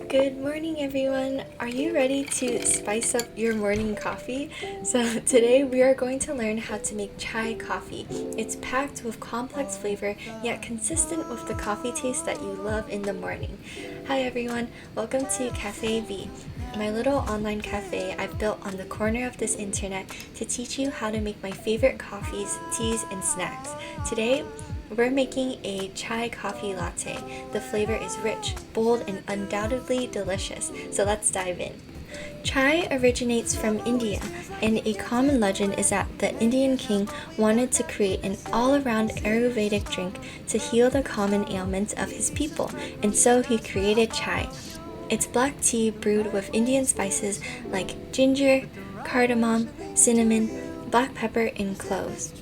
Good morning, everyone. Are you ready to spice up your morning coffee? So today we are going to learn how to make chai coffee. It's packed with complex flavor, yet consistent with the coffee taste that you love in the morning. Hi everyone, welcome to Cafe V, my little online cafe I've built on the corner of this internet to teach you how to make my favorite coffees, teas, and snacks. Today, we're making a chai coffee latte. The flavor is rich, bold, and undoubtedly delicious, so let's dive in. Chai originates from India, and a common legend is that the Indian king wanted to create an all-around Ayurvedic drink to heal the common ailments of his people, and so he created chai. It's black tea brewed with Indian spices like ginger, cardamom, cinnamon, black pepper, and cloves.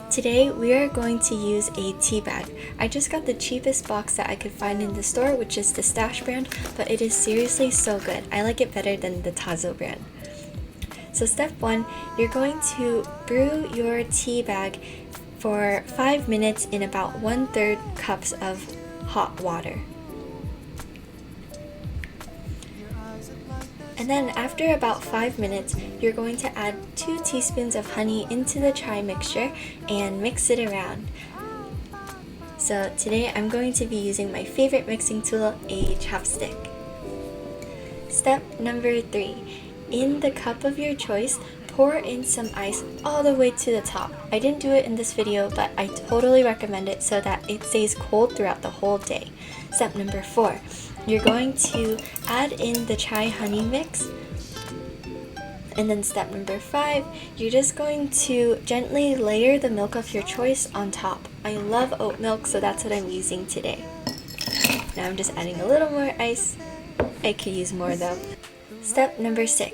Today we are going to use a tea bag. I just got the cheapest box that I could find in the store, which is the Stash brand, but it is seriously so good. I like it better than the Tazo brand. So step 1, you're going to brew your tea bag for 5 minutes in about 1/3 cups of hot water. And then after about 5 minutes, you're going to add 2 teaspoons of honey into the chai mixture and mix it around. So today I'm going to be using my favorite mixing tool, a chopstick. Step number 3. In the cup of your choice, pour in some ice all the way to the top. I didn't do it in this video, but I totally recommend it so that it stays cold throughout the whole day. Step number 4. You're going to add in the chai honey mix. And then step number 5, you're just going to gently layer the milk of your choice on top. I love oat milk, so that's what I'm using today. Now I'm just adding a little more ice. I could use more though. Step number 6.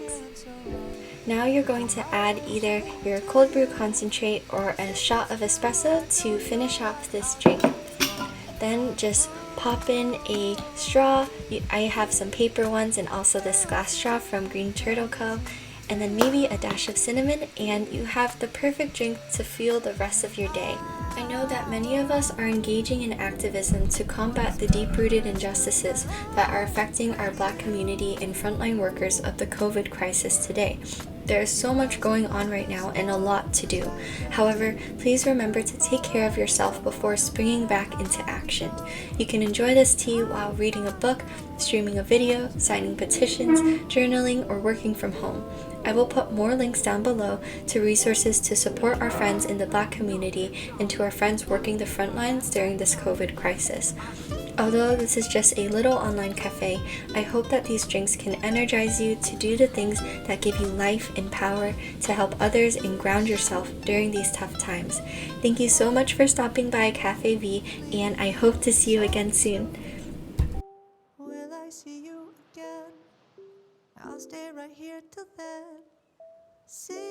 Now you're going to add either your cold brew concentrate or a shot of espresso to finish off this drink. Then just pop in a straw. I have some paper ones and also this glass straw from Green Turtle Co. And then maybe a dash of cinnamon, and you have the perfect drink to fuel the rest of your day. I know that many of us are engaging in activism to combat the deep-rooted injustices that are affecting our Black community and frontline workers of the COVID crisis today. There is so much going on right now and a lot to do. However, please remember to take care of yourself before springing back into action. You can enjoy this tea while reading a book, streaming a video, signing petitions, journaling, or working from home. I will put more links down below to resources to support our friends in the Black community and to our friends working the front lines during this COVID crisis. Although this is just a little online cafe, I hope that these drinks can energize you to do the things that give you life and power to help others and ground yourself during these tough times. Thank you so much for stopping by Cafe V, and I hope to see you again soon. Will I see you again? I'll stay right here till then. See